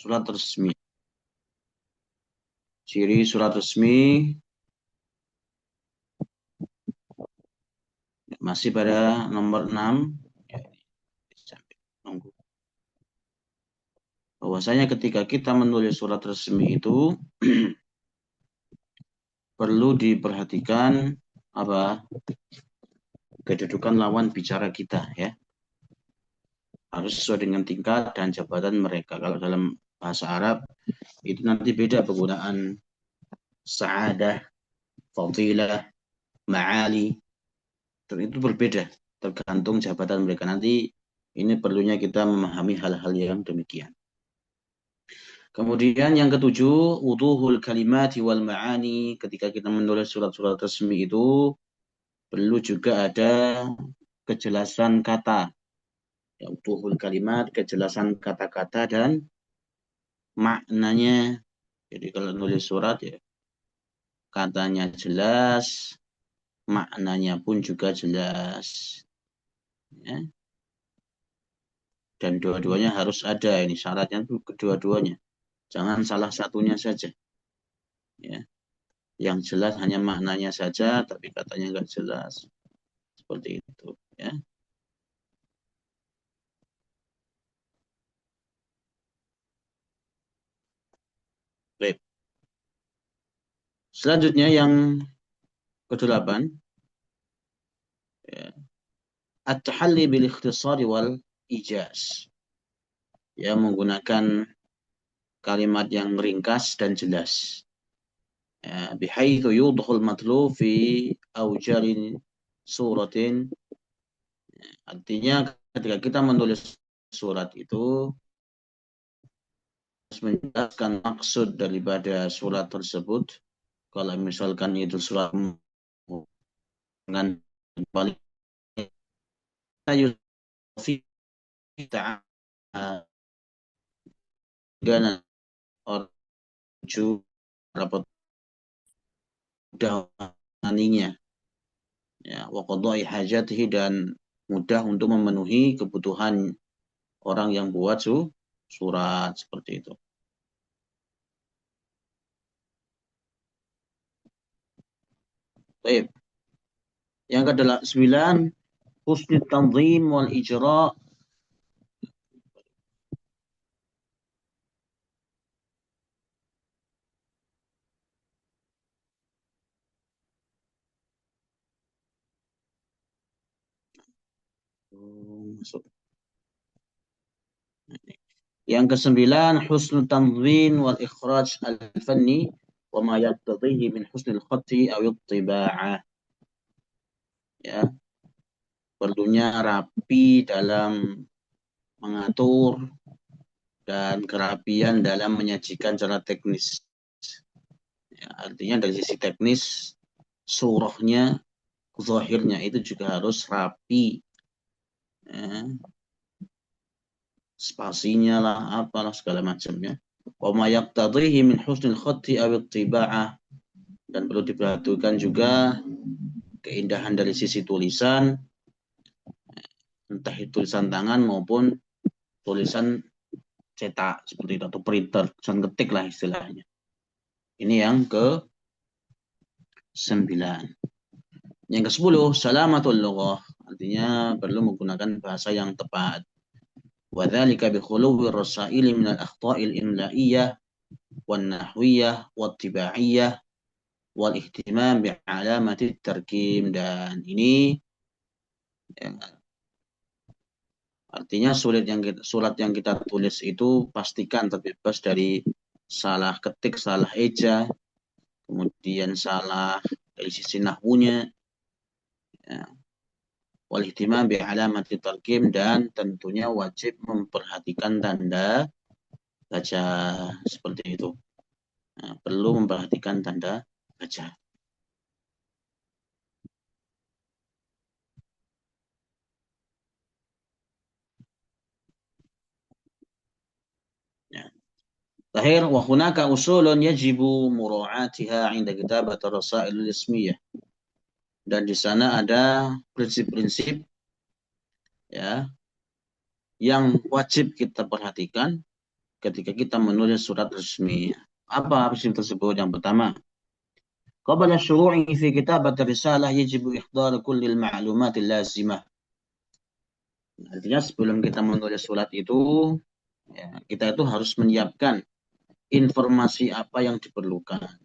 surat resmi. Ciri surat resmi masih pada nomor 6. Ya, sampai nunggu. Bahwasanya ketika kita menulis surat resmi itu perlu diperhatikan apa kedudukan lawan bicara kita, ya. Harus sesuai dengan tingkat dan jabatan mereka. Kalau dalam bahasa Arab itu nanti beda penggunaan sa'adah, fadilah, ma'ali. Dan itu berbeda tergantung jabatan mereka. Nanti ini perlunya kita memahami hal-hal yang demikian. Kemudian yang ketujuh, wuduhul kalimati wal ma'ani. Ketika kita menulis surat-surat resmi itu perlu juga ada kejelasan kata. Ya, wuduhul kalimat, kejelasan kata-kata dan maknanya. Jadi kalau nulis surat ya katanya jelas, maknanya pun juga jelas. Ya. Dan dua-duanya harus ada, ini syaratnya itu kedua-duanya. Jangan salah satunya saja. Ya. Yang jelas hanya maknanya saja, tapi katanya nggak jelas. Seperti itu. Ya. Baik. Selanjutnya yang kedelapan, ya, at-tahalli bil ikhtisari wal ijaz. Ya, menggunakan kalimat yang ringkas dan jelas. Ya, bihaitsu yudhul matlub fi aujalin suratin. Artinya ketika kita menulis surat itu harus menjelaskan maksud daripada surat tersebut. Kalau misalkan itu surat dengan paling ta'ala orju rapat mudah menaninya, ya, wa qada'i hajatihi, dan mudah untuk memenuhi kebutuhan orang yang buat surat seperti itu. Baik. Yang ke-9, husnul tanzim wal ijra. Masuk. Yang ke-9, husnul tanzim wal ikhraj al-fanni wa ma yaqtadhihi min husnul khatti aw at-tiba'ah. Ya, perlunya rapi dalam mengatur dan kerapian dalam menyajikan secara teknis. Ya, artinya dari sisi teknis, surahnya, zahirnya itu juga harus rapi. Ya, spasinya lah, apalah segala macamnya. Wa ma yaqtadhihi min husnil khatti aw at-tiba'ah, dan perlu diperhatikan juga keindahan dari sisi tulisan, entah itu tulisan tangan maupun tulisan cetak seperti itu, atau printer, tulisan ketik lah istilahnya. Ini yang ke-9. Yang ke-10, salamatul lughah, artinya perlu menggunakan bahasa yang tepat. Wa dzalika bi khuluwi rasail min al-akhta'il imla'iyah wan nahwiyah wat tibaiyah wal ihtimam bi alamati tarkim. Dan ini ya, artinya surat yang kita tulis itu pastikan terbebas dari salah ketik, salah eja, kemudian salah dari sisi nahwunya, ya. Wal ihtimam bi alamati tarkim, dan tentunya wajib memperhatikan tanda baca seperti itu. Nah, perlu memperhatikan tanda baca. Ya. Terakhir, wa hunaka usulun yajibu mura'atiha 'inda kitabat ar-rasail al-ismiyah. Dan di sana ada prinsip-prinsip, ya, yang wajib kita perhatikan ketika kita menulis surat resmi. Apa prinsip tersebut? Yang pertama, qabla syuru'i fi kitabat risalah yajibu ihdar kulli al-ma'lumat al-lazimah. Artinya sebelum kita menulis surat itu, ya, kita itu harus menyiapkan informasi apa yang diperlukan.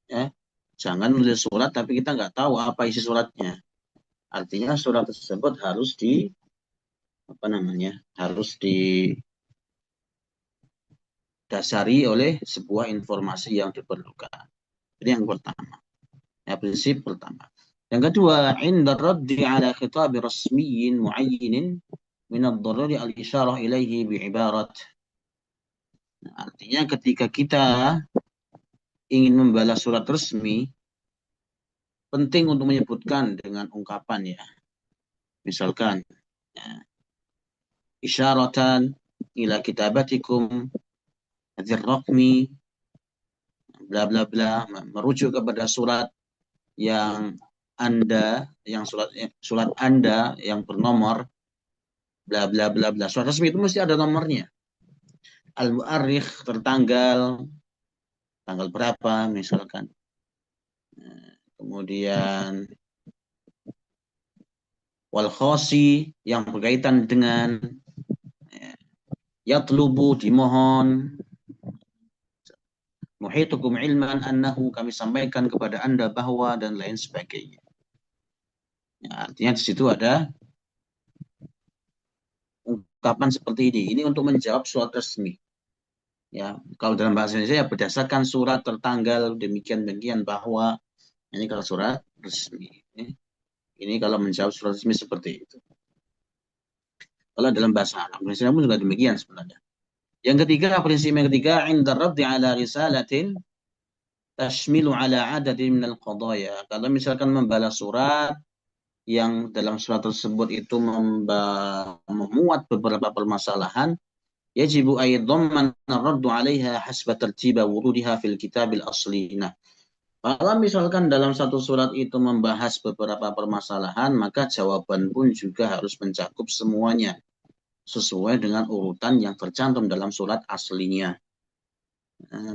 Ya. Jangan nulis surat tapi kita nggak tahu apa isi suratnya. Artinya surat tersebut harus harus didasari oleh sebuah informasi yang diperlukan. Ini yang pertama. Ya, prinsip pertama. Yang kedua, inda raddi ala khitab rasmiyin muayyinin min ad-daruri al-isyarah ilaihi bi'ibarat. Nah, artinya ketika kita ingin membalas surat resmi, penting untuk menyebutkan dengan ungkapan ya. Misalkan, ya, isyaratan ila kitabatikum hadzal raqmi bla bla bla, merujuk kepada surat yang Anda, yang surat Anda yang bernomor bla bla bla bla. Surat resmi itu mesti ada nomornya. Al-mu'arrikh, tertanggal tanggal berapa misalkan. Kemudian wal khosi yang berkaitan dengan yatlubu, dimohon, muhitukum ilman annahu, kami sampaikan kepada Anda bahwa, dan lain sebagainya. Ya, artinya di situ ada ungkapan seperti ini. Ini untuk menjawab surat resmi. Ya, kalau dalam bahasa Indonesia ya berdasarkan surat tertanggal demikian-demikian bahwa, ini kalau surat resmi. Ini kalau menjawab surat resmi seperti itu. Kalau dalam bahasa Arab, Indonesia pun juga demikian sebenarnya. Yang ketiga, prinsip yang ketiga, inda raddi ala risalatin tashmilu ala adadin minal qadaya. Kalau misalkan membalas surat yang dalam surat tersebut itu memuat beberapa permasalahan, yajibu aydhamman ar-raddu 'alaiha hasba tartiba wurudiha fil kitabil asli. Nah, kalau misalkan dalam satu surat itu membahas beberapa permasalahan, maka jawaban pun juga harus mencakup semuanya sesuai dengan urutan yang tercantum dalam surat aslinya.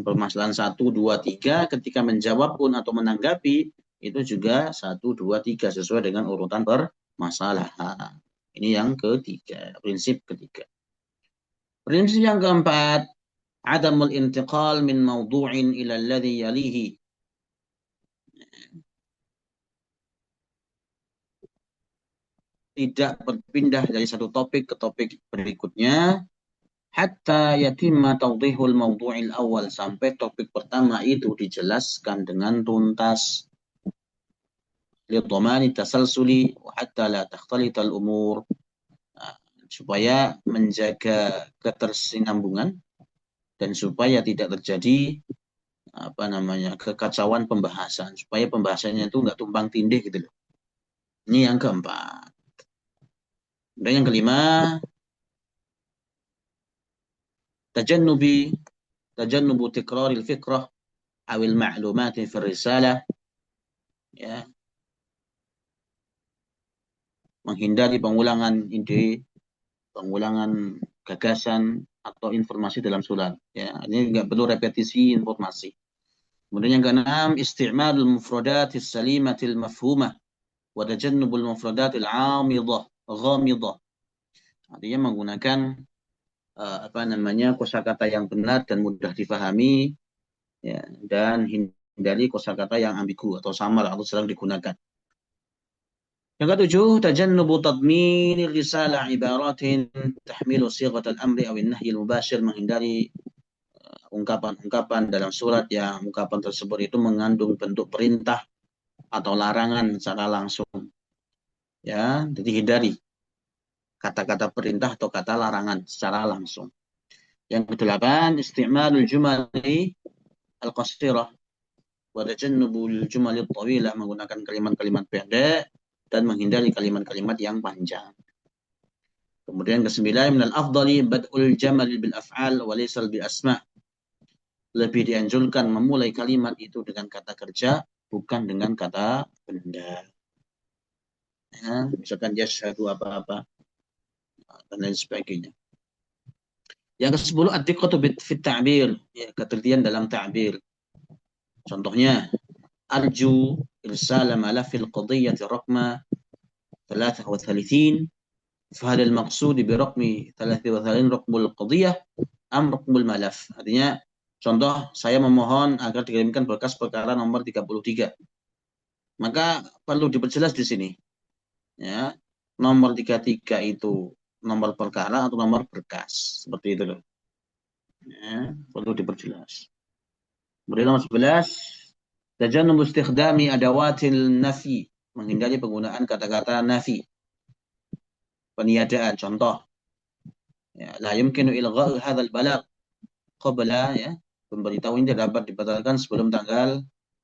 Permasalahan 1, 2, 3 ketika menjawab pun atau menanggapi itu juga 1, 2, 3 sesuai dengan urutan permasalahan. Ini yang ketiga, prinsip ketiga. Prinsip yang keempat, adamul intiqal min mawdu'in ila alladhi yalihi. Tidak berpindah dari satu topik ke topik berikutnya hatta yatimma tawdihul mawdu'il awal, sampai topik pertama itu dijelaskan dengan tuntas. Lidhamani tasalsuli wa hatta la takhtalital umur, supaya menjaga ketersinambungan dan supaya tidak terjadi kekacauan pembahasan, supaya pembahasannya itu nggak tumpang tindih gitu loh. Ini yang keempat. Dan yang kelima, tajannubu tikraril fikrah awil ma'lumati fi risalah, ya, menghindari pengulangan ide, pengulangan gagasan atau informasi dalam surat. Ya, ini nggak perlu repetisi informasi. Kemudian yang keenam, isti'malul mufradatis salimatil mafhumah wa tajannubul mufradatil ghamidah. Artinya menggunakan kosakata yang benar dan mudah difahami, ya, dan hindari kosakata yang ambigu atau samar atau sering digunakan. Yang ketujuh, tajannubu tadminir risalah ibaratin tahmilu sighatal amri awin nahyil mubashir, menghindari ungkapan-ungkapan dalam surat yang ungkapan tersebut itu mengandung bentuk perintah atau larangan secara langsung. Ya, jadi hindari kata-kata perintah atau kata larangan secara langsung. Yang kedelapan, isti'malul jumali al-qasirah wa tajannubul jumali tawilah, menggunakan kalimat-kalimat pendek dan menghindari kalimat-kalimat yang panjang. Kemudian kesembilan, minal afdali bad'ul jamal bil af'al wa laysal bil asma'. Lebih dianjurkan memulai kalimat itu dengan kata kerja, bukan dengan kata benda. Ya, misalkan yashhadu apa-apa dan lain sebagainya. Yang ke-10 ad-diqqatu fit ta'bir, ya, ketelitian dalam ta'bir. Contohnya arju irsal malafil qadiyyati raqma 33 فهل المقصود برقم 33 رقم القضية am raqmul malaf. Artinya contoh saya memohon agar dikirimkan berkas perkara nomor 33. Maka perlu diperjelas di sini. Ya, nomor 33 itu nomor perkara atau nomor berkas. Seperti itu loh. Ya, perlu diperjelas. Kemudian nomor 11, tajannub istikhdami adawatil nafi, menghindari penggunaan kata-kata nafi, peniadaan. Contoh, ya, la yumkinu ilgha'u hadzal balagh qabla, ya, pemberitahuan ini tidak dapat dibatalkan sebelum tanggal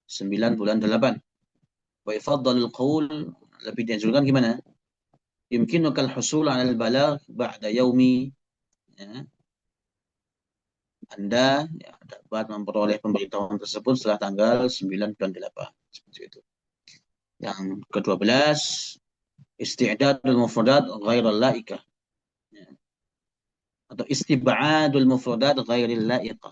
9 bulan 8. Wa yufaddalul qaul, lebih dianjurkan gimana? Yumkinukal husul 'alal balagh ba'da yaumi, ya, Anda, ya, dapat memperoleh pemberitahuan tersebut setelah tanggal 9 bulan 8. Seperti itu. Yang ke-12, isti'dadul mufradat ghairul la'ikah, ya, atau istib'adul mufradat ghairil la'iqah,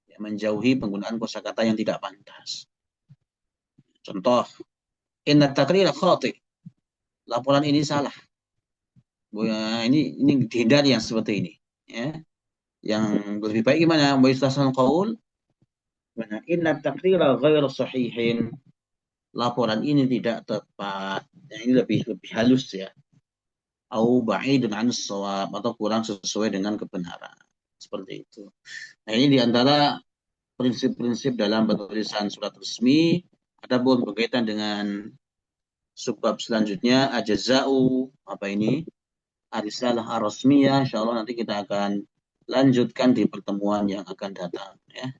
ya, menjauhi penggunaan kosakata yang tidak pantas. Contoh, inna taqrira khati, laporan ini salah. Ini dihindari yang seperti ini, ya. Yang lebih baik gimana? Wa yustasal qaul, inna taqrira ghairu sahihin, laporan ini tidak tepat. Nah, ini lebih halus, ya. Au ba'idun 'anis shawab, atau kurang sesuai dengan kebenaran. Seperti itu. Nah, ini diantara prinsip-prinsip dalam penulisan surat resmi. Adapun berkaitan dengan subbab selanjutnya, ajza'u, apa ini? Arisalah ar-rasmiyah, insyaallah nanti kita akan lanjutkan di pertemuan yang akan datang, ya.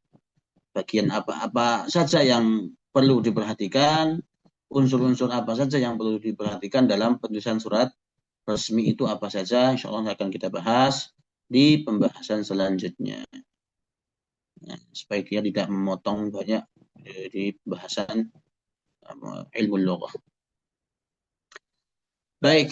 Bagian apa-apa saja yang perlu diperhatikan, unsur-unsur apa saja yang perlu diperhatikan dalam penulisan surat resmi itu apa saja, insyaallah akan kita bahas di pembahasan selanjutnya. Nah, supaya dia tidak memotong banyak di pembahasan ilmu lughah. Baik,